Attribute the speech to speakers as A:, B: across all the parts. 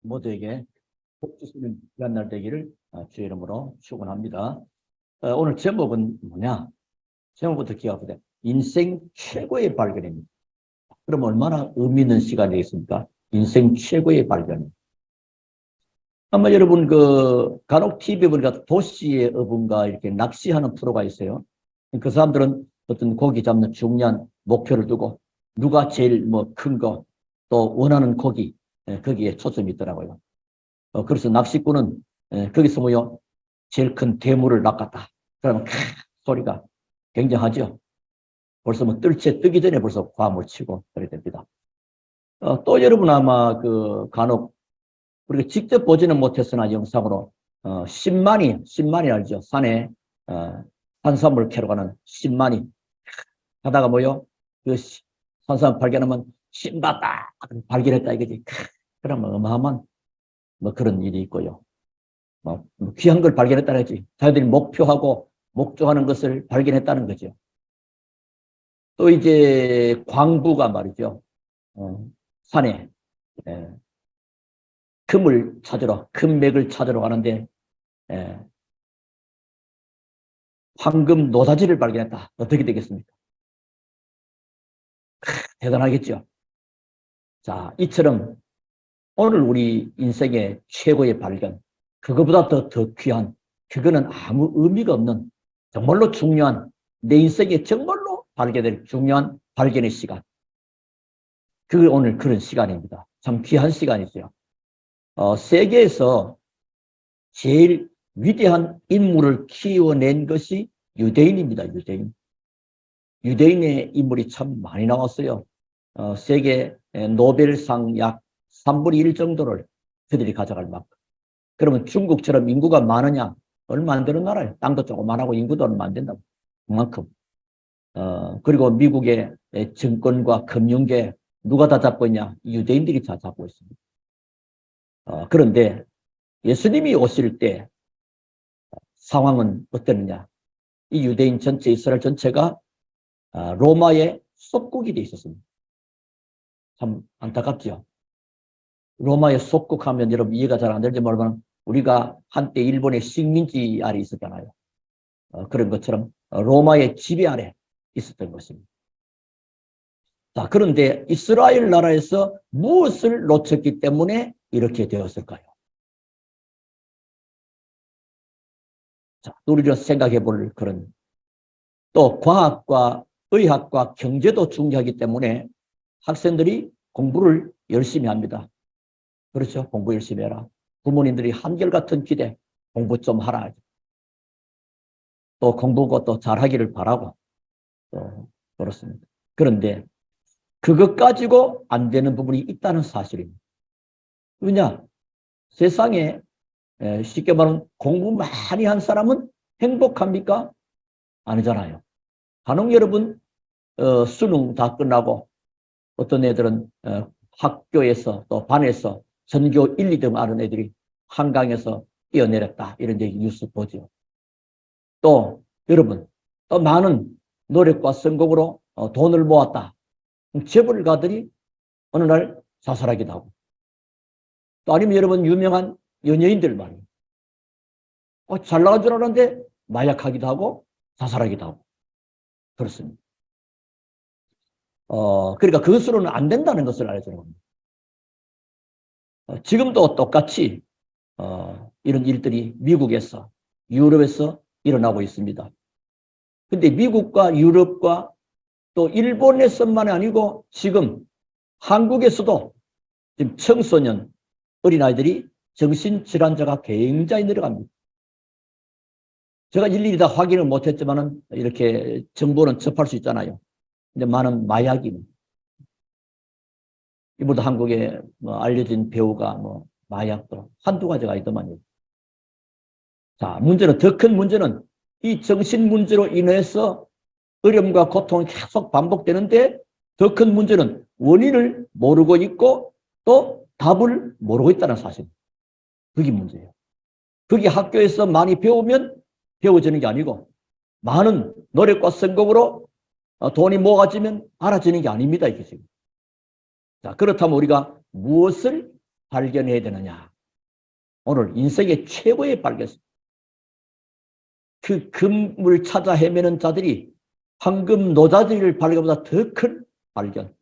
A: 모두에게 복 주시는 귀한 날 되기를 주의 이름으로 축원합니다. 오늘 제목은 뭐냐? 제목부터 기억하되 인생 최고의 발견입니다. 그럼 얼마나 의미 있는 시간이 되겠습니까? 인생 최고의 발견. 아마 여러분 간혹 TV 보니까 도시의 어부인가 이렇게 낚시하는 프로가 있어요. 그 사람들은 어떤 고기 잡는 중요한 목표를 두고 누가 제일 큰 거 또 원하는 고기 거기에 초점이 있더라고요. 그래서 낚시꾼은 거기서 제일 큰 대물을 낚았다. 그러면 소리가 굉장하죠. 벌써 뜰채 뜨기 전에 벌써 과물 치고 그래야 됩니다. 또 여러분 아마 간혹 우리가 직접 보지는 못했으나 영상으로 신만이 알죠? 산에 산삼을 캐러 가는 신만이 하다가 그 산삼 발견하면 신봤다 발견했다 이거지. 그러면 어마어마한 그런 일이 있고요. 귀한 걸 발견했다는 거지. 자기들이 목표하고 목조하는 것을 발견했다는 거죠. 또 이제 광부가 말이죠. 산에 금을 찾으러, 금맥을 찾으러 가는데 황금 노다지를 발견했다. 어떻게 되겠습니까? 대단하겠죠. 자, 이처럼 오늘 우리 인생의 최고의 발견, 그거보다 더 귀한, 그거는 아무 의미가 없는 정말로 중요한, 내 인생에 정말로 발견될 중요한 발견의 시간. 그게 오늘 그런 시간입니다. 참 귀한 시간이죠. 세계에서 제일 위대한 인물을 키워낸 것이 유대인입니다. 유대인의 인물이 참 많이 나왔어요. 세계 노벨상 약 3분의 1 정도를 그들이 가져갈 만큼. 그러면 중국처럼 인구가 많으냐? 얼마 안 되는 나라예요. 땅도 조그만하고 인구도 얼마 안 된다고. 그만큼. 그리고 미국의 정권과 금융계 누가 다 잡고 있냐? 유대인들이 다 잡고 있습니다. 그런데 예수님이 오실 때 상황은 어땠느냐? 이 유대인 전체, 이스라엘 전체가 로마의 속국이 되어 있었습니다. 참 안타깝죠. 로마의 속국하면 여러분 이해가 잘 안 될지 모르지만 우리가 한때 일본의 식민지 아래 있었잖아요. 그런 것처럼 로마의 지배 아래 있었던 것입니다. 자, 그런데 이스라엘 나라에서 무엇을 놓쳤기 때문에 이렇게 되었을까요? 자, 우리가 생각해 볼 그런, 또 과학과 의학과 경제도 중요하기 때문에 학생들이 공부를 열심히 합니다. 그렇죠? 공부 열심히 해라. 부모님들이 한결같은 기대, 공부 좀 하라. 또 공부고 또 잘하기를 바라고. 또 그렇습니다. 그런데 그것 가지고 안 되는 부분이 있다는 사실입니다. 왜냐? 세상에 쉽게 말하면 공부 많이 한 사람은 행복합니까? 아니잖아요. 간혹 여러분 수능 다 끝나고 어떤 애들은 학교에서 또 반에서 전교 1, 2등 하는 애들이 한강에서 뛰어내렸다 이런 얘기 뉴스 보죠. 또 여러분 또 많은 노력과 성공으로 돈을 모았다. 재벌가들이 어느 날 자살하기도 하고, 또 아니면 여러분 유명한 연예인들 말이에요. 잘 나간 줄 알았는데 마약하기도 하고 자살하기도 하고 그렇습니다. 그러니까 그것으로는 안 된다는 것을 알려주는 겁니다. 지금도 똑같이 이런 일들이 미국에서 유럽에서 일어나고 있습니다. 근데 미국과 유럽과 또 일본에서만 아니고 지금 한국에서도 지금 청소년 어린아이들이 정신질환자가 굉장히 늘어갑니다. 제가 일일이 다 확인을 못했지만은 이렇게 정보는 접할 수 있잖아요. 근데 많은 마약입니다. 이번도 한국에 알려진 배우가 마약도 한두 가지가 아니더만요. 자, 문제는, 더 큰 문제는 이 정신 문제로 인해서 어려움과 고통이 계속 반복되는데 더 큰 문제는 원인을 모르고 있고 또 답을 모르고 있다는 사실. 그게 문제예요. 그게 학교에서 많이 배우면 배워지는 게 아니고 많은 노력과 성공으로 돈이 모아지면 알아지는 게 아닙니다. 이게 지금. 자, 그렇다면 우리가 무엇을 발견해야 되느냐? 오늘 인생의 최고의 발견. 그 금을 찾아 헤매는 자들이 황금 노자들을 발견보다 더 큰 발견.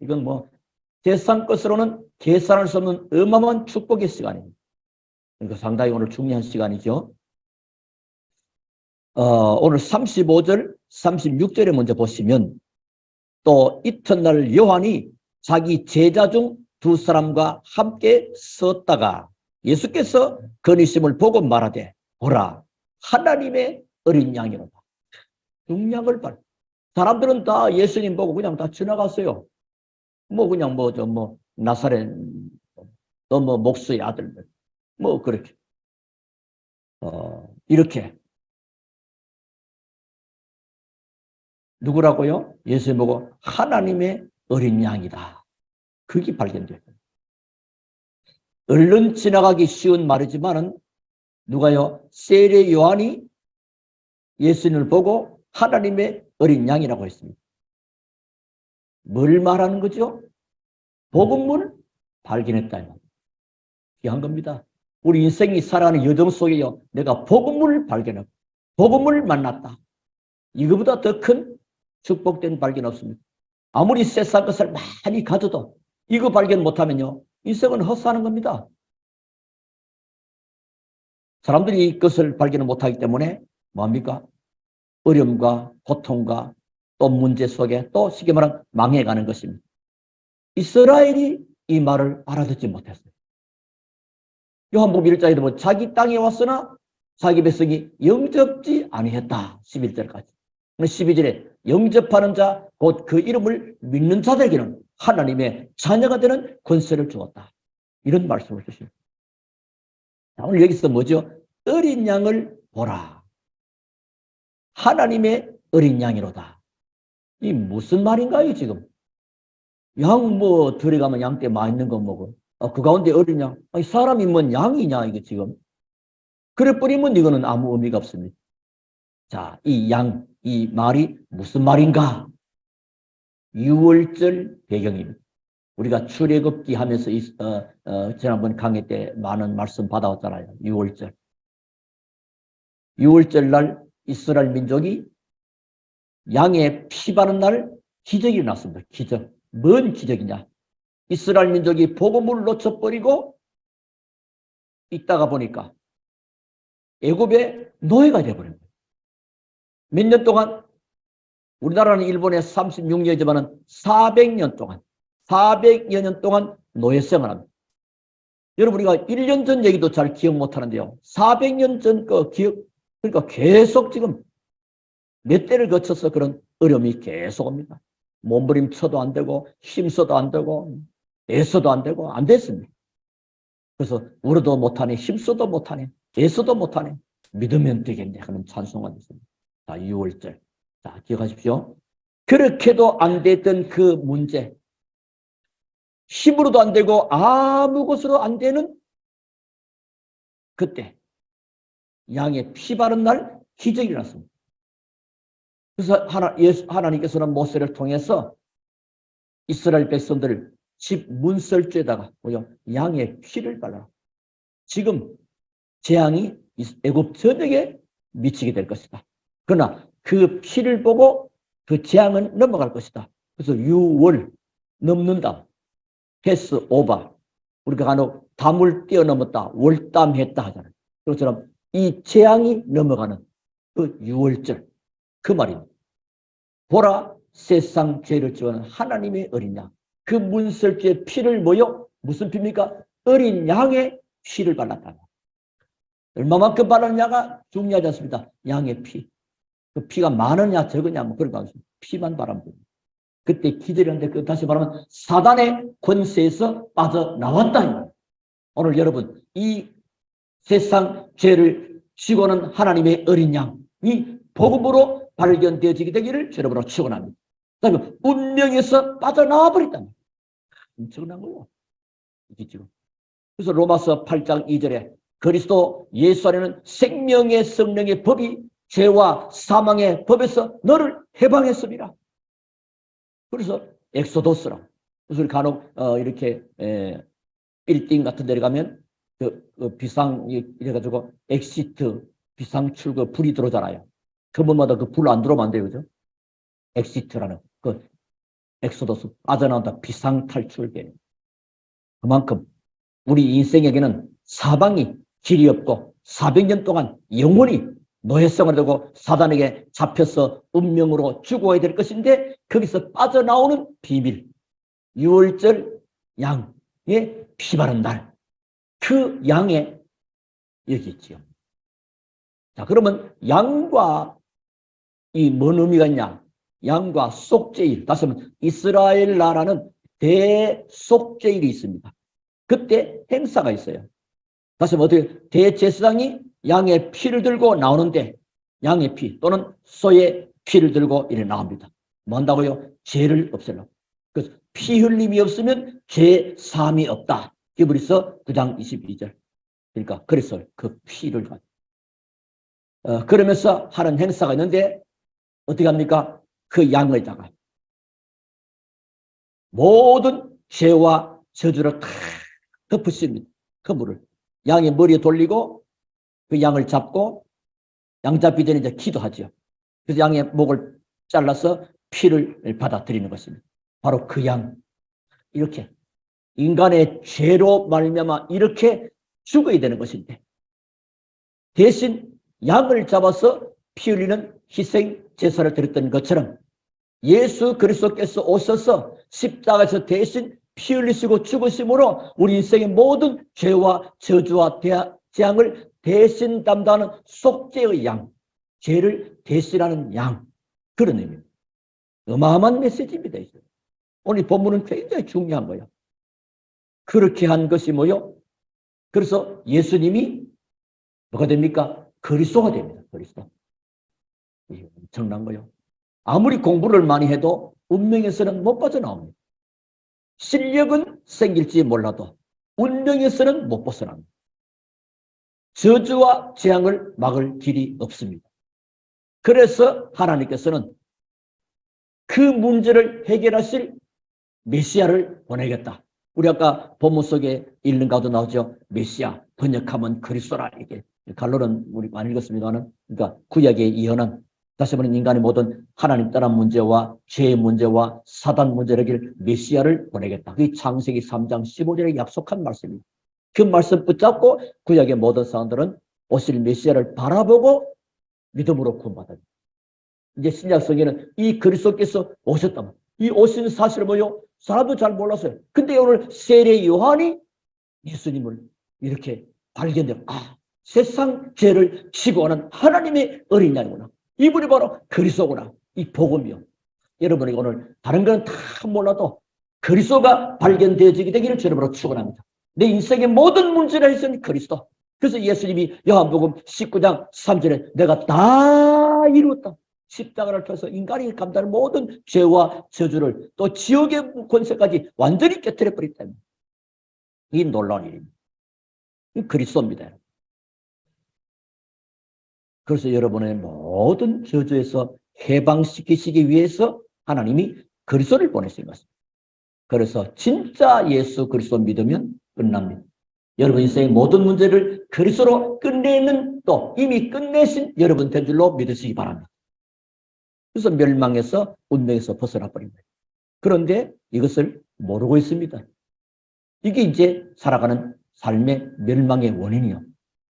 A: 이건 뭐 세상 것으로는 계산할 수 없는 어마어마한 축복의 시간입니다. 그러니까 상당히 오늘 중요한 시간이죠. 오늘 35절, 36절에 먼저 보시면 또 이튿날 요한이 자기 제자 중 두 사람과 함께 섰다가 예수께서 건의심을 보고 말하되 보라 하나님의 어린 양이로다. 중량을 발. 사람들은 다 예수님 보고 그냥 다 지나갔어요. 뭐 그냥 나사렛 너 뭐 목수의 아들들 뭐 그렇게 이렇게 누구라고요? 예수님 보고 하나님의 어린 양이다. 그게 발견돼요. 얼른 지나가기 쉬운 말이지만은 누가요? 세례 요한이 예수님을 보고 하나님의 어린 양이라고 했습니다. 뭘 말하는 거죠? 복음을 발견했다. 귀한 겁니다. 우리 인생이 살아가는 여정 속에요. 내가 복음을 발견하고 복음을 만났다. 이거보다 더 큰 축복된 발견 없습니다. 아무리 세상 것을 많이 가져도 이거 발견 못하면요. 인생은 헛사는 겁니다. 사람들이 이것을 발견을 못하기 때문에 뭐합니까? 어려움과 고통과 또 문제 속에 또 쉽게 말하면 망해가는 것입니다. 이스라엘이 이 말을 알아듣지 못했어요. 요한복음 1장에도 뭐 자기 땅에 왔으나 자기 백성이 영접지 아니했다. 11절까지. 12절에 영접하는 자 곧 그 이름을 믿는 자들에게는 하나님의 자녀가 되는 권세를 주었다. 이런 말씀을 주십니다. 오늘 여기서 뭐죠? 어린 양을 보라. 하나님의 어린 양이로다. 이 무슨 말인가요 지금? 양 뭐 들어가면 양떼 많이 있는 거 뭐고 그 가운데 어린 양. 아니, 사람이 뭔 양이냐 이거 지금. 그래 뿌리면 이거는 아무 의미가 없습니다. 자, 이 양, 이 말이 무슨 말인가? 6월절 배경입니다. 우리가 출애굽기 하면서 지난번 강의 때 많은 말씀 받아왔잖아요. 6월절. 6월절 날 이스라엘 민족이 양의 피 바른 날 기적이 일어났습니다. 기적. 뭔 기적이냐? 이스라엘 민족이 복음을 놓쳐버리고 있다가 보니까 애굽의 노예가 되어버린 거예요. 몇 년 동안 우리나라는 일본에 36년이지만 400년 동안 400여 년 동안 노예 생활합니다. 여러분 우리가 1년 전 얘기도 잘 기억 못하는데요. 400년 전 그 기억 그러니까 계속 지금 몇 대를 거쳐서 그런 어려움이 계속 옵니다. 몸부림쳐도 안 되고 힘써도 안 되고 애써도 안 되고 안 됐습니다. 그래서 울어도 못하네 힘써도 못하네 애써도 못하네 믿으면 되겠네 하는 찬송가 있습니다. 자 6월절 자 기억하십시오. 그렇게도 안 됐던 그 문제 힘으로도 안 되고 아무 것으로 안 되는 그때 양의 피 바른 날 기적이 일어났습니다. 그래서 하나님께서는 모세를 통해서 이스라엘 백성들을 집 문설주에다가 양의 피를 발라 지금 재앙이 애굽 전역에 미치게 될 것이다. 그러나 그 피를 보고 그 재앙은 넘어갈 것이다. 그래서 6월 넘는다. 패스 오바. 우리가 간혹 담을 뛰어넘었다. 월담했다 하잖아요. 그것처럼 이 재앙이 넘어가는 그 6월절 그 말입니다. 보라 세상 죄를 지우는 하나님의 어린 양. 그 문설주의 피를 모여 무슨 피입니까? 어린 양의 피를 발랐다. 얼마만큼 바르느냐가 중요하지 않습니다. 양의 피. 그 피가 많으냐 적으냐 뭐 그런 거 아닙니다. 피만 바라면 됩니다. 그때 기절했는데 그 다시 말하면 사단의 권세에서 빠져나왔다. 오늘 여러분 이 세상 죄를 지고는 하나님의 어린 양이 복음으로 발견되어지게 되기를 여러분으로 축원합니다. 그다음에 운명에서 빠져나와 버렸다. 엄청난 거예요. 이게 지금. 그래서 로마서 8장 2절에 그리스도 예수 안에는 생명의 성령의 법이 죄와 사망의 법에서 너를 해방했습니다. 그래서 엑소도스라. 그래서 우리 간혹 이렇게 빌딩 같은 데 가면 비상 이래가지고 엑시트 비상 출구 불이 들어오잖아요. 그분마다 그 불 안 들어오면 안 돼요, 그죠? 엑시트라는 그 엑소더스 빠져나온다 비상 탈출계. 그만큼 우리 인생에게는 사방이 길이 없고 400년 동안 영원히 노예성을 두고 사단에게 잡혀서 운명으로 죽어야 될 것인데 거기서 빠져나오는 비밀, 6월절 양의 피 바른 날, 그 양에 여기 있지요. 자, 그러면 양과 이 뭔 의미가 있냐? 양과 속죄일, 다시 한번 이스라엘 나라는 대속죄일이 있습니다. 그때 행사가 있어요. 다시 한번 어떻게 대제사장이 양의 피를 들고 나오는데 양의 피 또는 소의 피를 들고 이래 나옵니다. 뭐 한다고요? 죄를 없애려고. 그래서 피 흘림이 없으면 죄 사함이 없다. 히브리서 9장 22절. 그러니까 그래서 그 피를 가지고 그러면서 하는 행사가 있는데 어떻게 합니까? 그 양에다가 모든 죄와 저주를 다 덮으십니다. 그 물을 양의 머리에 돌리고 그 양을 잡고 양 잡기 전에 이제 기도하죠. 그래서 양의 목을 잘라서 피를 받아들이는 것입니다. 바로 그 양. 이렇게 인간의 죄로 말미암아 이렇게 죽어야 되는 것인데 대신 양을 잡아서 피 흘리는 희생 제사를 드렸던 것처럼 예수 그리스도께서 오셔서 십자가에서 대신 피 흘리시고 죽으심으로 우리 인생의 모든 죄와 저주와 재앙을 대신 담당하는 속죄의 양, 죄를 대신하는 양, 그런 의미입니다. 어마어마한 메시지입니다. 오늘 본문은 굉장히 중요한 거예요. 그렇게 한 것이 뭐요? 그래서 예수님이 뭐가 됩니까? 그리스도가 됩니다. 그리스도. 엄청난 거예요. 아무리 공부를 많이 해도 운명에서는 못 빠져나옵니다. 실력은 생길지 몰라도 운명에서는 못 벗어납니다. 저주와 재앙을 막을 길이 없습니다. 그래서 하나님께서는 그 문제를 해결하실 메시아를 보내겠다. 우리 아까 본문 속에 읽는 가도 나오죠. 메시아, 번역하면 그리스도라. 이게 갈로는 우리 많이 읽었습니다만, 그러니까 구약에 이어는 다시 말하면 인간의 모든 하나님 따른 문제와 죄의 문제와 사단 문제를 해결 메시아를 보내겠다. 그게 창세기 3장 15절에 약속한 말씀입니다. 그 말씀 붙잡고 구약의 모든 사람들은 오실 메시아를 바라보고 믿음으로 구원받아요. 이제 신약성에는 이 그리스도께서 오셨다. 이 오신 사실을 뭐요? 사람도 잘 몰랐어요. 근데 오늘 세례 요한이 예수님을 이렇게 발견되고, 아, 세상 죄를 지고 오는 하나님의 어린 양이구나. 이분이 바로 그리스도구나. 이 복음이요. 여러분이 오늘 다른 건 다 몰라도 그리스도가 발견되어지게 되기를 주님으로 축원합니다. 내 인생의 모든 문제를 해서는 그리스도. 그래서 예수님이 요한복음 19장 3절에 내가 다 이루었다. 십자가를 펴서 인간이 감당하는 모든 죄와 저주를 또 지옥의 권세까지 완전히 깨뜨려 버렸다. 이 놀라운 일입니다. 이 그리스도입니다. 그래서 여러분의 모든 저주에서 해방시키시기 위해서 하나님이 그리스도를 보내신 것입니다. 그래서 진짜 예수 그리스도 믿으면 끝납니다. 여러분 인생의 모든 문제를 그리스도로 끝내는 또 이미 끝내신 여러분 된 줄로 믿으시기 바랍니다. 그래서 멸망에서 운명에서 벗어나 버린 거예요. 그런데 이것을 모르고 있습니다. 이게 이제 살아가는 삶의 멸망의 원인이요.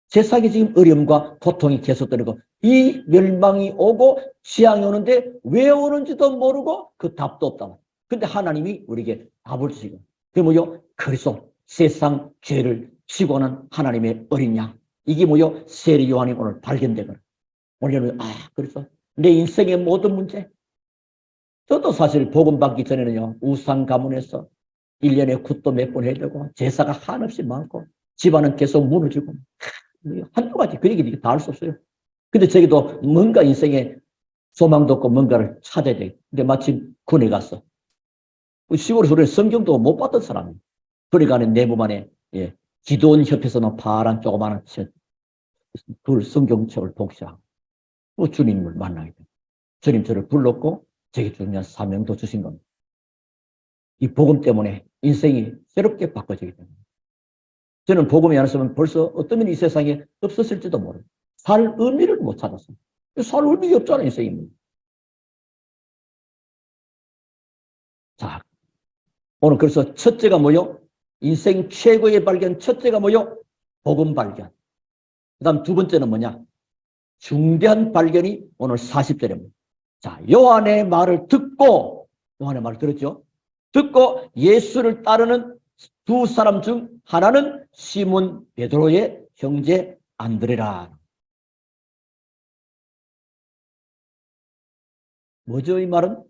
A: 세상에 지금 어려움과 고통이 계속되는 이 멸망이 오고 재앙이 오는데 왜 오는지도 모르고 그 답도 없다. 근데 하나님이 우리에게 답을 주시고 그게 뭐요? 그리스도 세상 죄를 지고 오는 하나님의 어린 양. 이게 뭐요? 세례 요한이 오늘 발견되거나 오늘 여러분 그래서 내 인생의 모든 문제. 저도 사실 복음 받기 전에는요, 우상 가문에서 1년에 굿도 몇 번 해야 되고, 제사가 한없이 많고, 집안은 계속 무너지고, 한두 가지, 그 얘기 다 할 수 없어요. 근데 저기도 뭔가 인생에 소망도 없고 뭔가를 찾아야 돼. 근데 마침 군에 갔어. 시골에서 우리는 성경도 못 봤던 사람이에요. 군에 가는 내 몸 안에, 기도원 협회에서는 파란 조그마한 둘 성경책을 복사하고, 주님을 만나게 돼. 주님 저를 불렀고 제게 중요한 사명도 주신 겁니다. 이 복음 때문에 인생이 새롭게 바꿔지게 됩니다. 저는 복음이 안 했으면 벌써 어떤 면이 이 세상에 없었을지도 모르고 살 의미를 못 찾았어요. 살 의미가 없잖아요, 인생이. 자, 오늘 그래서 첫째가 뭐요? 인생 최고의 발견, 첫째가 뭐요? 복음 발견. 그 다음 두 번째는 뭐냐? 중대한 발견이 오늘 40절입니다. 자, 요한의 말을 듣고, 요한의 말을 들었죠? 듣고 예수를 따르는 두 사람 중 하나는 시몬 베드로의 형제 안드레라. 뭐죠, 이 말은?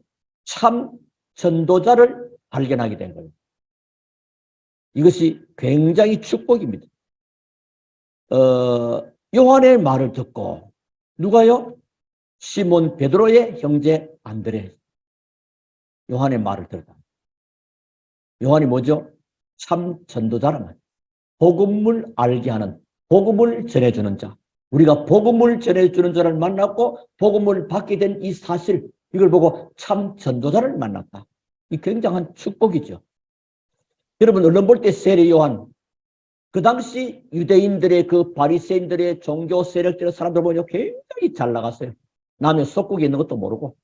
A: 참 전도자를 발견하게 된 거예요. 이것이 굉장히 축복입니다. 요한의 말을 듣고 누가요? 시몬 베드로의 형제 안드레. 요한의 말을 들었다. 요한이 뭐죠? 참 전도자란 말이에요. 복음을 알게 하는, 복음을 전해주는 자. 우리가 복음을 전해주는 자를 만났고 복음을 받게 된 이 사실, 이걸 보고 참 전도자를 만났다. 이 굉장한 축복이죠. 여러분 언론 볼 때 세례 요한, 그 당시 유대인들의 그 바리새인들의 종교 세력들의 사람들 보면 굉장히 잘 나갔어요. 남의 속국에 있는 것도 모르고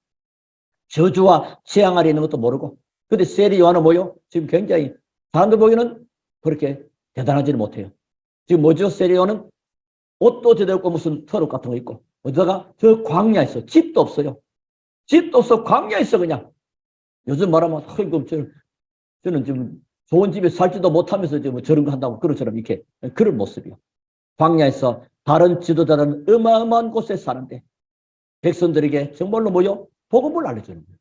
A: 저주와 재앙 아래 있는 것도 모르고. 근데 세례 요한은 뭐요? 지금 굉장히 사람들 보기에는 그렇게 대단하지는 못해요. 지금 뭐죠? 세례 요한은 옷도 제대로 없고 무슨 터럭 같은 거 있고 어디다가 저 광야에 있어. 집도 없어요. 집도 없어. 광야에 있어 그냥. 요즘 말하면 저는 지금 좋은 집에 살지도 못하면서 지금 저런 거 한다고 그런처럼 이렇게 그런 모습이요. 광야에서 다른 지도자들은 어마어마한 곳에 사는데 백성들에게 정말로 뭐요? 복음을 알려주는 거예요.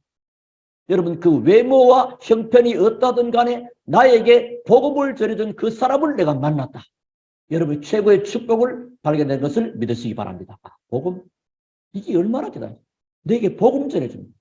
A: 여러분 그 외모와 형편이 어떠든 간에 나에게 복음을 전해준 그 사람을 내가 만났다. 여러분 최고의 축복을 발견된 것을 믿으시기 바랍니다. 복음, 이게 얼마나 대단해요. 내게 복음 전해줍니다.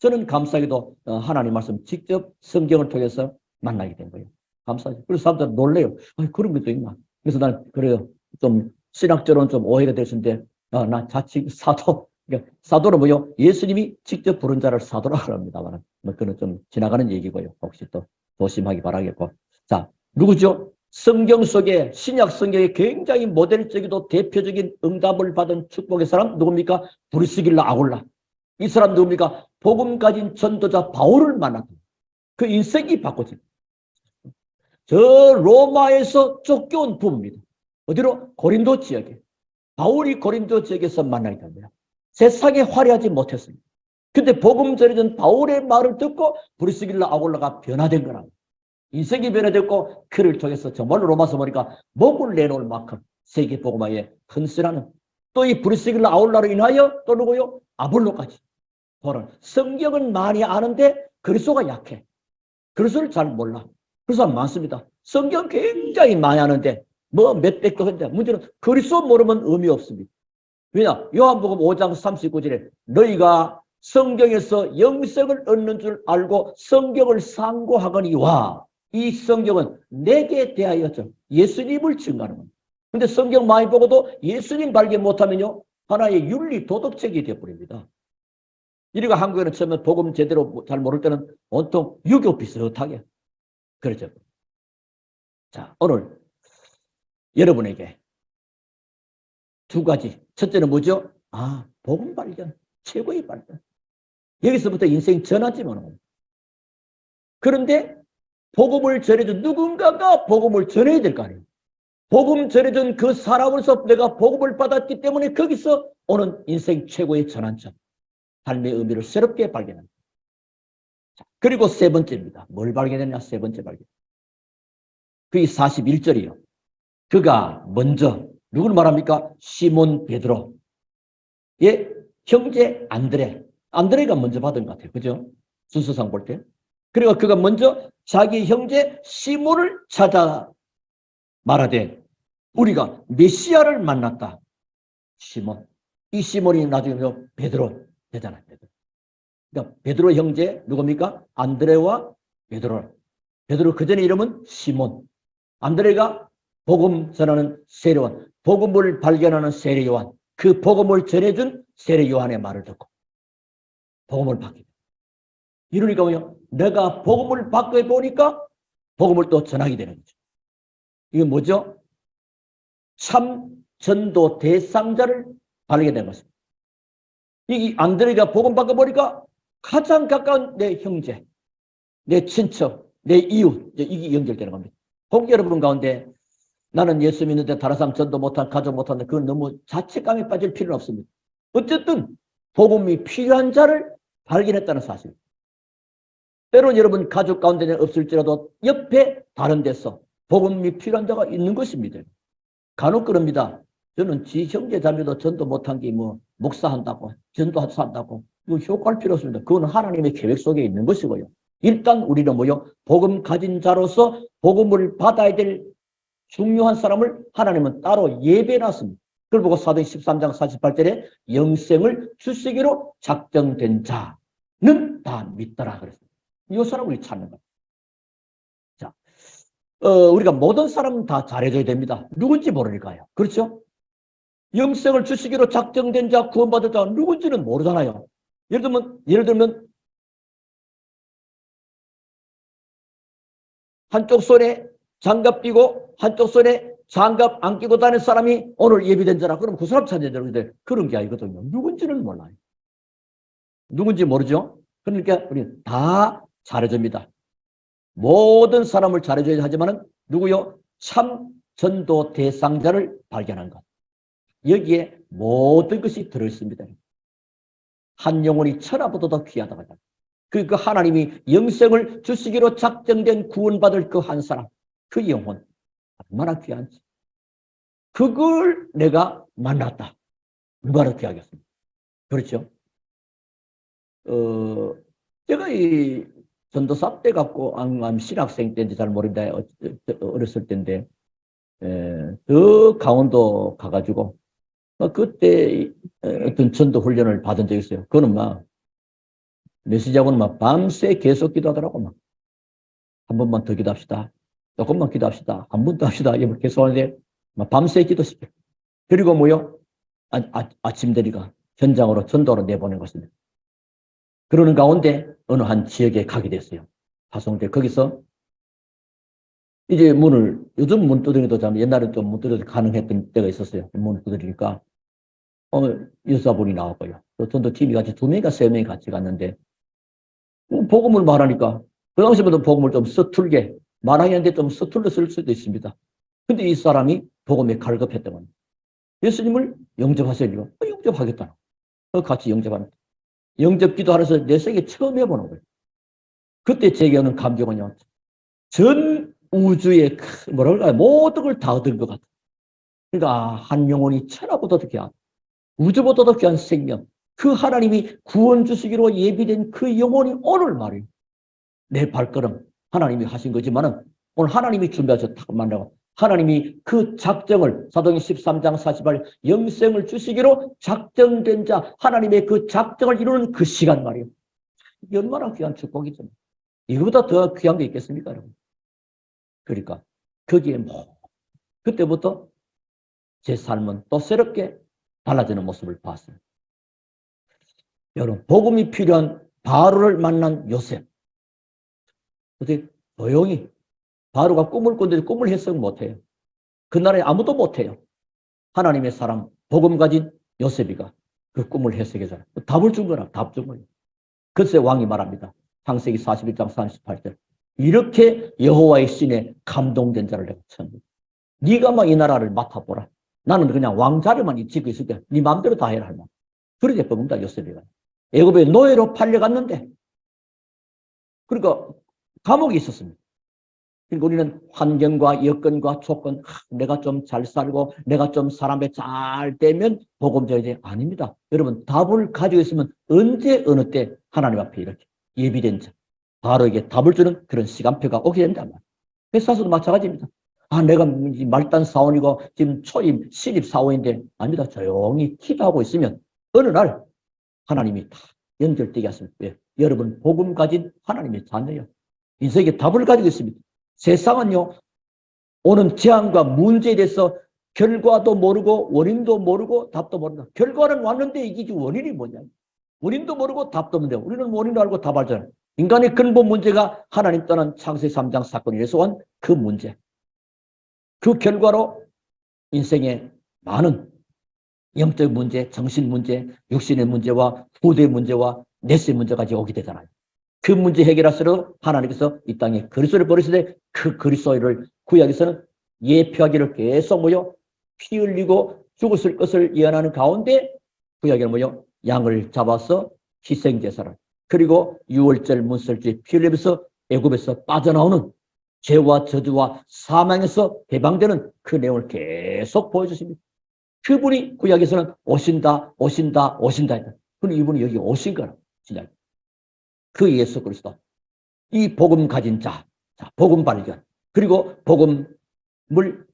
A: 저는 감사하게도 하나님 말씀 직접 성경을 통해서 만나게 된 거예요. 감사하죠. 그래서 사람들 놀래요. 그런 것도 있나. 그래서 나는 그래요. 좀 신학적으로는 좀 오해가 될 수 있는데 나 자칭 사도. 그러니까 사도는 뭐요? 예수님이 직접 부른 자를 사도라고 합니다만 뭐 그건 좀 지나가는 얘기고요. 혹시 또 조심하기 바라겠고. 자, 누구죠? 성경 속에 신약 성경에 굉장히 모델적이고 대표적인 응답을 받은 축복의 사람 누굽니까? 브리스길라 아굴라. 이 사람 누굽니까? 복음 가진 전도자 바울을 만났다. 그 인생이 바꿔집니다. 저 로마에서 쫓겨온 부부입니다. 어디로? 고린도 지역에. 바울이 고린도 지역에서 만나게 됩니다. 세상에 화려하지 못했습니다. 근데 복음 전해준 바울의 말을 듣고 브리스길라 아굴라가 변화된 거랍니다. 인생이 변화됐고 그를 통해서 정말로 로마서 보니까 목을 내놓을 만큼 세계 복음화에 헌신하는 또 이 브리스길라 아굴라로 인하여 또 누구요? 아볼로까지. 성경은 많이 아는데 그리스도가 약해. 그리스도를 잘 몰라. 그래서 많습니다. 성경 굉장히 많이 아는데 뭐 몇백 도 했는데 문제는 그리스도 모르면 의미 없습니다. 왜냐? 요한복음 5장 39절에 너희가 성경에서 영생을 얻는 줄 알고 성경을 상고하거니와 이 성경은 내게 대하여서 예수님을 증거하는 겁니다. 근데 성경 많이 보고도 예수님 발견 못하면요 하나의 윤리 도덕책이 되어버립니다. 이리가 한국에는 처음에 복음 제대로 잘 모를 때는 온통 유교 비슷하게 그러죠. 자, 오늘 여러분에게 두 가지. 첫째는 뭐죠? 복음 발견. 최고의 발견. 여기서부터 인생 전환점이 오는 그런데 복음을 전해준 누군가가 복음을 전해야 될 거 아니에요. 복음 전해준 그 사람으로서 내가 복음을 받았기 때문에 거기서 오는 인생 최고의 전환점. 삶의 의미를 새롭게 발견합니다. 그리고 세 번째입니다. 뭘 발견했냐? 세 번째 발견. 그게 41절이요. 그가 먼저 누구를 말합니까? 시몬 베드로의 형제 안드레. 안드레가 먼저 받은 것 같아요. 그죠? 순서상 볼 때. 그리고 그가 먼저 자기 형제 시몬을 찾아 말하되 우리가 메시아를 만났다. 시몬. 이 시몬이 나중에 베드로 되잖아요. 그러니까 베드로 형제 누굽니까? 안드레와 베드로. 베드로 그전의 이름은 시몬. 안드레가 복음 전하는 세례요한, 복음을 발견하는 세례요한, 그 복음을 전해준 세례요한의 말을 듣고 복음을 받게 돼. 이러니까 뭐요? 내가 복음을 받고 보니까 복음을 또 전하게 되는 거죠. 이게 뭐죠? 참 전도 대상자를 발견된 것입니다. 이 안드레가 복음 바꿔보니까 가장 가까운 내 형제, 내 친척, 내 이웃, 이게 연결되는 겁니다. 혹 여러분 가운데 나는 예수 믿는데 다른 사람 전도 못한, 가족 못한데 그건 너무 자책감에 빠질 필요는 없습니다. 어쨌든 복음이 필요한 자를 발견했다는 사실. 때론 여러분 가족 가운데는 없을지라도 옆에 다른 데서 복음이 필요한 자가 있는 것입니다. 간혹 그럽니다. 저는 지 형제 자매도 전도 못한 게 뭐 목사한다고 전도한다고 이거 효과할 필요 없습니다. 그건 하나님의 계획 속에 있는 것이고요. 일단 우리는 뭐요? 복음 가진 자로서 복음을 받아야 될 중요한 사람을 하나님은 따로 예배해놨습니다. 그걸 보고 사도행 13장 48절에 영생을 주시기로 작정된 자는 다 믿더라 그랬습니다. 이 사람을 우리 찾는 거예요. 자, 우리가 모든 사람은 다 잘해줘야 됩니다. 누군지 모르니까요. 그렇죠? 영생을 주시기로 작정된 자, 구원받을 자 누군지는 모르잖아요. 예를 들면 한쪽 손에 장갑 끼고 한쪽 손에 장갑 안 끼고 다니는 사람이 오늘 예비된 자라 그러면 그 사람 찾아야 되는데 그런 게 아니거든요. 누군지는 몰라요. 누군지 모르죠. 그러니까 우리는 다 잘해줍니다. 모든 사람을 잘해줘야 하지만은 누구요? 참 전도 대상자를 발견한 것. 여기에 모든 것이 들어있습니다. 한 영혼이 천하보다 귀하다고 하잖아요. 그 하나님이 영생을 주시기로 작정된 구원받을 그 한 사람, 그 영혼 얼마나 귀한지. 그걸 내가 만났다. 얼마나 귀하겠습니까? 그렇죠? 제가 이 전도사 때 갖고 신학생 때인지 잘 모르는데 어렸을 때인데 그 강원도 가가지고 그때 어떤 전도 훈련을 받은 적이 있어요. 그거는 막 메시지하고는 막 밤새 계속 기도하더라고. 막 한 번만 더 기도합시다. 조금만 기도합시다. 한 번 더 합시다. 이걸 계속 하는데 막 밤새 기도시켜. 그리고 뭐요? 아침 되니까 현장으로 전도로 내보낸 것입니다. 그러는 가운데 어느 한 지역에 가게 됐어요. 파송대 거기서 이제 요즘 문 두드리도 참 옛날에 좀 문 두드려 가능했던 때가 있었어요. 문을 두드리니까 여사분이 나왔고요. 또 전도팀이 같이 2명인가 3명이 같이 갔는데 복음을 말하니까 그 당시부터 복음을 좀 서툴게 말하는데 좀 서툴러 쓸 수도 있습니다. 근데 이 사람이 복음에 갈급했던 겁니다. 예수님을 영접하세요. 영접하겠다. 같이 영접하는. 영접 기도하면서 내 생에 처음 해보는 거예요. 그때 제게 오는 감정은요. 전 우주의 뭐랄까요. 모든 걸 다 얻은 것 같아요. 그러니까 한 영혼이 천하보다도 귀한 우주보다도 귀한 생명. 그 하나님이 구원 주시기로 예비된 그 영혼이 오늘 말이에요. 내 발걸음 하나님이 하신 거지만은 오늘 하나님이 준비하셨다고 만나고 하나님이 그 작정을 사도행 13장 48 영생을 주시기로 작정된 자 하나님의 그 작정을 이루는 그 시간 말이에요. 이게 얼마나 귀한 축복이죠. 이거보다 더 귀한 게 있겠습니까, 여러분? 그러니까 거기에 그때부터 제 삶은 또 새롭게 달라지는 모습을 봤어요. 여러분 복음이 필요한 바로를 만난 요셉. 어떻게 조용히 바로가 꿈을 꾼데 꿈을 해석 못해요. 그날에 아무도 못해요. 하나님의 사람 복음 가진 요셉이가 그 꿈을 해석해서 답을 준 거라 답 준 거예요. 그래서 왕이 말합니다. 창세기 41장 38절 이렇게 여호와의 신에 감동된 자를 내가 처음 네가 막 이 나라를 맡아보라. 나는 그냥 왕자리만 지고 있을 때 네 마음대로 다 해라. 그렇게 뽑는다 요셉이가. 애굽에 노예로 팔려갔는데 그러니까 감옥에 있었습니다. 그러니까 우리는 환경과 여건과 조건, 내가 좀 잘 살고 내가 좀 사람에 잘 되면 복음 전해야 돼. 아닙니다. 여러분 답을 가지고 있으면 언제 어느 때 하나님 앞에 이렇게 예비된 자 바로에게 답을 주는 그런 시간표가 오게 된단 말이에요. 회사에서도 마찬가지입니다. 내가 말단 사원이고 지금 초임 신입 사원인데 아닙니다. 조용히 기도하고 있으면 어느 날 하나님이 다 연결되게 하십니다. 왜? 여러분 복음 가진 하나님의 자녀예요. 인생에 답을 가지고 있습니다. 세상은요 오는 재앙과 문제에 대해서 결과도 모르고 원인도 모르고 답도 모른다. 결과는 왔는데 이게 원인이 뭐냐. 원인도 모르고 답도 없는데 우리는 원인도 알고 답 알잖아요. 인간의 근본 문제가 하나님 떠난 창세기 3장 사건에서 온 그 문제. 그 결과로 인생의 많은 영적 문제, 정신 문제, 육신의 문제와 후대의 문제와 내세 문제까지 오게 되잖아요. 그 문제 해결할수록 하나님께서 이 땅에 그리스도를 버리시되 그 그리스도를 구약에서는 예표하기를 계속 피 흘리고 죽었을 것을 예언하는 가운데 구약에는 양을 잡아서 희생제사를, 그리고 유월절 문설주에 피 흘리면서 애굽에서 빠져나오는 죄와 저주와 사망에서 해방되는 그 내용을 계속 보여주십니다. 그분이 구약에서는 오신다. 근데 이분이 여기 오신 거라. 진짜. 그 예수 그리스도. 이 복음 가진 자, 복음 발견. 그리고 복음을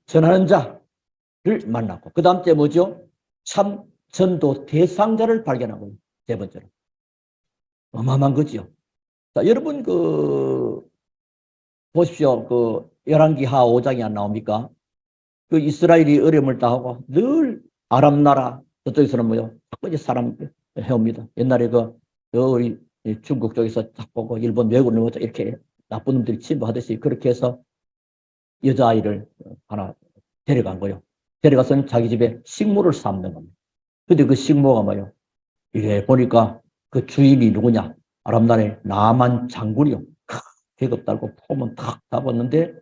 A: 전하는 자를 만났고. 그 다음 때 뭐죠? 참 전도 대상자를 발견하고. 세 번째로. 어마어마한 거지요. 자, 여러분, 보십시오. 열왕기 하 5장이 안 나옵니까? 그 이스라엘이 어려움을 당하고 늘 아랍 나라 저쪽에서는 자꾸 이제 사람 해옵니다. 옛날에 우리 중국 쪽에서 딱 보고 일본 외국을 이렇게 나쁜 놈들이 침범하듯이 그렇게 해서 여자아이를 하나 데려간 거예요. 데려가서는 자기 집에 식모를 삼는 겁니다. 근데 그 식모가 이래 보니까 그 주인이 누구냐? 아랍 나라의 나만 장군이요. 계급 달고 폼은 탁 잡았는데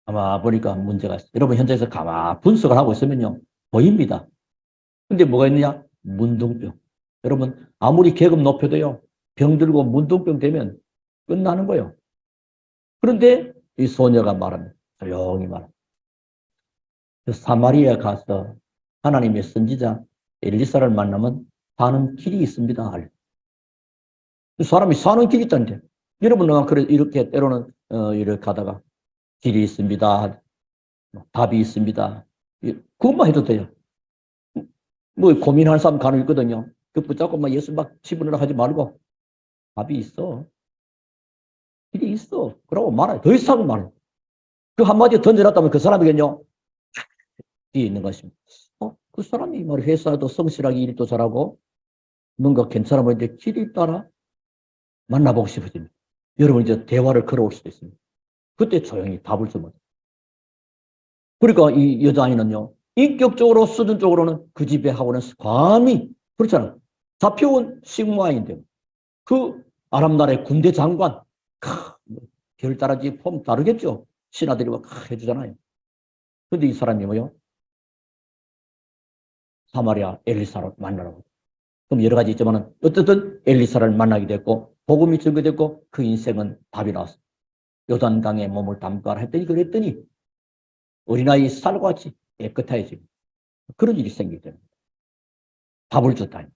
A: 아마 보니까 문제가 있어요. 여러분 현장에서 가만 분석을 하고 있으면요. 보입니다. 근데 뭐가 있느냐? 문둥병. 여러분 아무리 계급 높여도요. 병 들고 문둥병 되면 끝나는 거예요. 그런데 이 소녀가 말합니다. 조용히 말합니다. 사마리아에 가서 하나님의 선지자 엘리사를 만나면 사는 길이 있습니다. 사람이 사는 길이 있다는데 여러분 그래 이렇게 때로는 이렇게 가다가 길이 있습니다. 답이 있습니다. 그것만 해도 돼요. 고민하는 사람 간혹 있거든요. 그 붙잡고 예수 집어넣으라 하지 말고 답이 있어. 길이 있어. 그러고 말아요. 더 이상 말아요. 그 한마디 던져놨다면 그 사람이겠요. 뒤에 있는 것입니다. 그 사람이 회사도 성실하게 일도 잘하고 뭔가 괜찮아 보이는데 길이 따라 만나보고 싶어집니다. 여러분 이제 대화를 걸어올 수도 있습니다. 그때 조용히 답을 주면. 그러니까 이 여자아이는요. 인격적으로 수준적으로는 그 집에 하고는 감히 그렇잖아요. 잡혀온 식모아이인데 그 아랍 나라의 군대 장관 별 따라지 폼 다르겠죠. 신하들이 해주잖아요. 근데 이 사람이 사마리아 엘리사를 만나라고. 그럼 여러 가지 있지만은 어쨌든 엘리사를 만나게 됐고 복음이 증거됐고 그 인생은 답이 나왔어. 요단강에 몸을 담가라 했더니 그랬더니 어린아이 살같이 깨끗해지고 그런 일이 생기게 됩니다. 답을 줬다.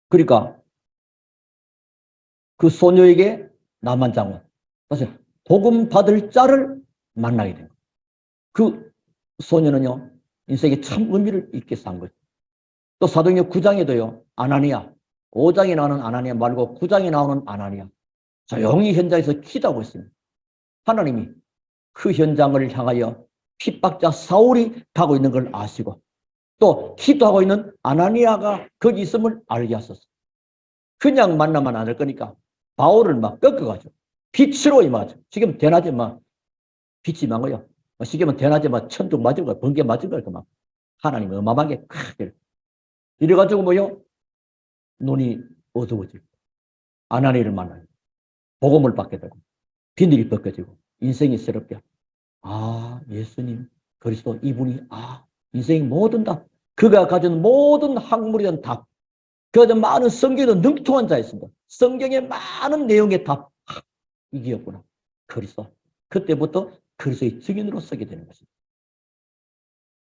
A: 그러니까 그 소녀에게 나만 장군, 그래서 복음 받을 자를 만나게 된 거예요. 그 소녀는요 인생에 참 의미를 있게 산 거죠. 또 사도행전 9장에도요 아나니아, 5장에 나오는 아나니아 말고 9장에 나오는 아나니아 조용히 현장에서 기도하고 있습니다. 하나님이 그 현장을 향하여 핍박자 사울이 가고 있는 걸 아시고 또 기도하고 있는 아나니아가 거기 있음을 알게 하셨어요. 그냥 만나면 안 될 거니까 바울을 꺾어가지고 빛으로 임하죠. 지금 대낮에 빛이 임한 거예요. 지금은 대낮에 천둥 맞은 거야. 번개 맞은 거야. 하나님이 어마어마하게 크게 이래가지고 눈이 어두워지고 아나니아를 만나요. 복음을 받게 되고 비늘이 벗겨지고 인생이 새롭게 예수님 그리스도 이분이 인생의 모든 답 그가 가진 모든 학문이든 답 그 많은 성경에 능통한 자였습니다. 성경의 많은 내용의 답 이게였구나. 그리스도. 그때부터 그리스도의 증인으로 서게 되는 것입니다.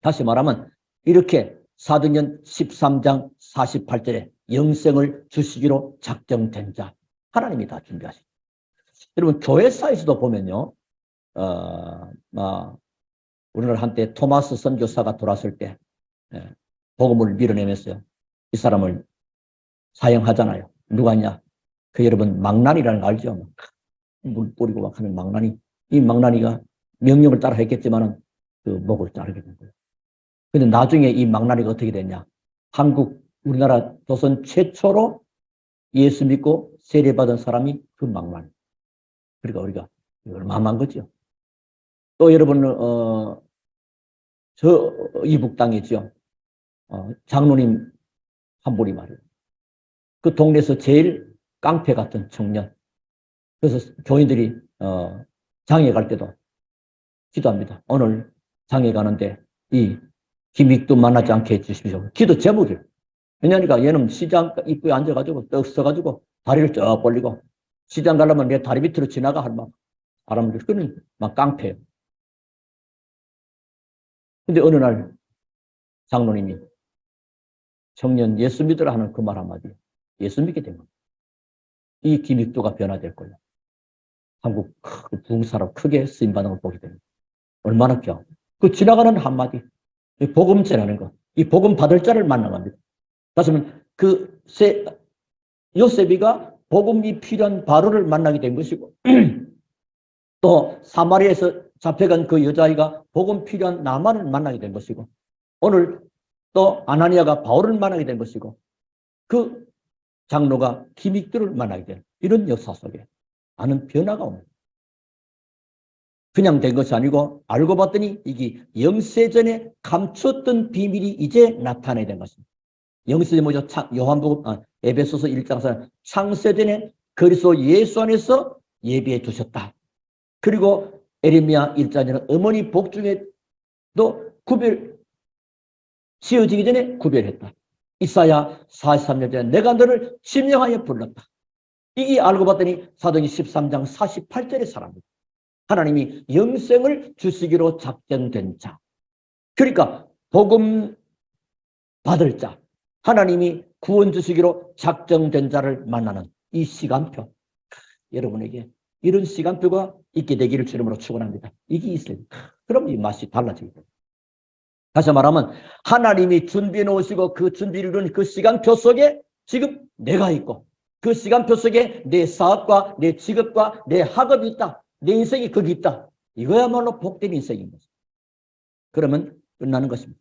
A: 다시 말하면 이렇게 사도행전 13장 48절에 영생을 주시기로 작정된 자 하나님이 다 준비하시죠. 여러분 교회사에서도 보면요. 우리나라 한때 토마스 선교사가 돌아왔을 때 복음을 밀어내면서요. 이 사람을 사형하잖아요. 누가냐? 여러분 망나니라는 거 알죠? 물 뿌리고 하는 망나니. 이 망나니가 명령을 따라 했겠지만은 그 목을 자르게 된 거예요. 근데 나중에 이 망나니가 어떻게 됐냐? 우리나라 조선 최초로 예수 믿고 세례받은 사람이 그 망나니. 그러니까 우리가 얼마만 거죠. 또 여러분, 저 이북 땅이죠. 장로님 한 분이 말이에요. 그 동네에서 제일 깡패 같은 청년. 그래서 교인들이 장에 갈 때도 기도합니다. 오늘 장에 가는데 이 김익도 만나지 않게 해주십시오. 기도 제목이에요. 왜냐니까 얘는 시장 입구에 앉아가지고 떡 써가지고 다리를 쭉 벌리고 시장 가려면 내 다리 밑으로 지나가 할 막 사람들 그는 막 깡패예요. 근데 어느 날 장로님이 청년 예수 믿으라 하는 그 말 한마디 예수 믿게 된 겁니다. 이 김익도가 변화될 거예요. 한국 부흥사로 크게 쓰임받는 걸 보게 됩니다. 얼마나 귀하고 그 지나가는 한마디 복음 전하는 것, 이 복음 받을 자를 만나갑니다. 다시 말하면 요셉이가 복음이 필요한 바로를 만나게 된 것이고 또 사마리아에서 잡혀간 그 여자아이가 복음 필요한 나만을 만나게 된 것이고 오늘 또 아나니아가 바울을 만나게 된 것이고 그 장로가 김익도를 만나게 된 이런 역사 속에 많은 변화가 옵니다. 그냥 된 것이 아니고 알고 봤더니 이게 영세전에 감췄던 비밀이 이제 나타나게 된 것입니다. 영세전 뭐죠? 요한복음 에베소서 1장에서 창세전에 그리스도 예수 안에서 예비해 두셨다. 그리고 에레미야 1장에는 어머니 복중에도 지어지기 전에 구별했다. 이사야 43년 전에 내가 너를 지명하여 불렀다. 이게 알고 봤더니 사도행전 13장 48절의 사람입니다. 하나님이 영생을 주시기로 작정된 자. 그러니까 복음 받을 자. 하나님이 구원 주시기로 작정된 자를 만나는 이 시간표. 여러분에게 이런 시간표가 있게 되기를 주님으로 축원합니다. 이게 있어요. 그럼 이 맛이 달라지게 됩니다. 다시 말하면 하나님이 준비해 놓으시고 그 준비를 이룬 그 시간표 속에 지금 내가 있고 그 시간표 속에 내 사업과 내 직업과 내 학업이 있다. 내 인생이 거기 있다. 이거야말로 복된 인생인 거죠. 그러면 끝나는 것입니다.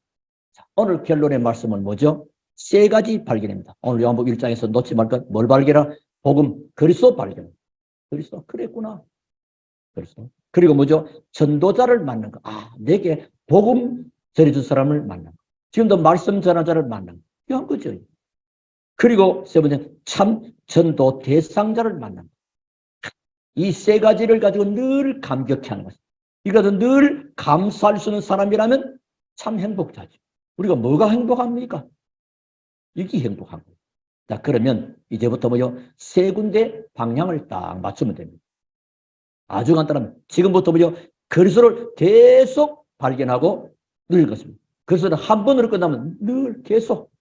A: 자, 오늘 결론의 말씀은 뭐죠? 세 가지 발견입니다. 오늘 요한복음 1장에서 놓지 말 것 뭘 발견하? 복음 그리스도 발견. 그리스도 그랬구나. 그리스도. 그리고 뭐죠? 전도자를 만난 거. 내게 복음 전해준 사람을 만난 거. 지금도 말씀 전한 자를 만난 거. 이한 거죠. 그리고 세 번째 참 전도 대상자를 만난 거. 이 세 가지를 가지고 늘 감격해하는 것입니다. 이것은 늘 감사할 수 있는 사람이라면 참 행복자죠. 우리가 뭐가 행복합니까? 이게 행복한 거예요. 자, 그러면 이제부터 뭐요? 세 군데 방향을 딱 맞추면 됩니다. 아주 간단합니다. 지금부터 뭐요? 그리스도를 계속 발견하고 늘 것입니다. 그리스도는 한 번으로 끝나면 늘 계속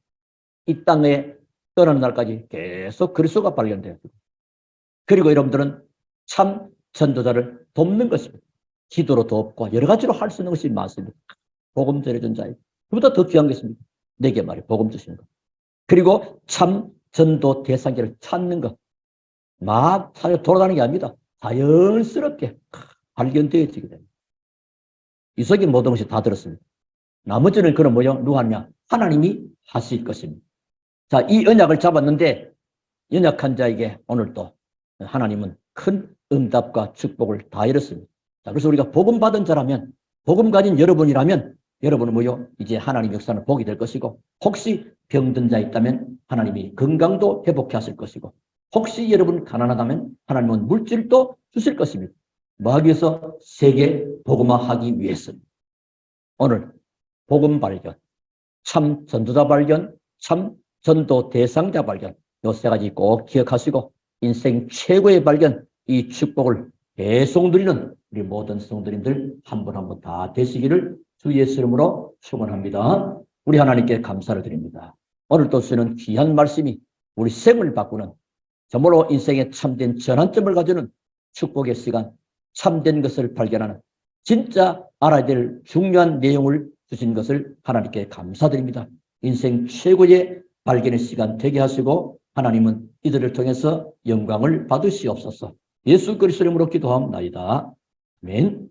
A: 이 땅에 떠나는 날까지 계속 그리스도가 발견돼요. 그리고 여러분들은 참 전도자를 돕는 것입니다. 기도로 돕고 여러 가지로 할 수 있는 것이 많습니다. 복음 전해준 자에 그보다 더 귀한 게 있습니다. 내게 말이에요. 복음 주시는 것. 그리고 참 전도 대상자를 찾는 것. 막 돌아다니는 게 아닙니다. 자연스럽게 발견되어지게 됩니다. 이 속에 모든 것이 다 들었습니다. 나머지는 그런 뭐요? 누가 하느냐? 하나님이 하실 것입니다. 자, 이 언약을 잡았는데 연약한 자에게 오늘 또 하나님은 큰 응답과 축복을 다 이뤘습니다. 자, 그래서 우리가 복음 받은 자라면, 복음 가진 여러분이라면 여러분은 뭐요? 이제 하나님 역사는 복이 될 것이고, 혹시 병든 자 있다면 하나님이 건강도 회복해 하실 것이고, 혹시 여러분 가난하다면 하나님은 물질도 주실 것입니다. 뭐 하기 위해서? 세계 복음화하기 위해서입니다. 오늘 복음 발견, 참 전도자 발견, 참 전도 대상자 발견, 요 세 가지 꼭 기억하시고 인생 최고의 발견, 이 축복을 계속 누리는 우리 모든 성도님들 한 분 한 분 다 되시기를 주 예수 이름으로 축원합니다. 우리 하나님께 감사를 드립니다. 오늘 또 쓰는 귀한 말씀이 우리 생을 바꾸는 정말로 인생의 참된 전환점을 가져는 축복의 시간, 참된 것을 발견하는 진짜 알아야 될 중요한 내용을 주신 것을 하나님께 감사드립니다. 인생 최고의 발견의 시간 되게 하시고 하나님은 이들을 통해서 영광을 받으시옵소서. 예수 그리스도 이름으로 기도합니다. 아멘.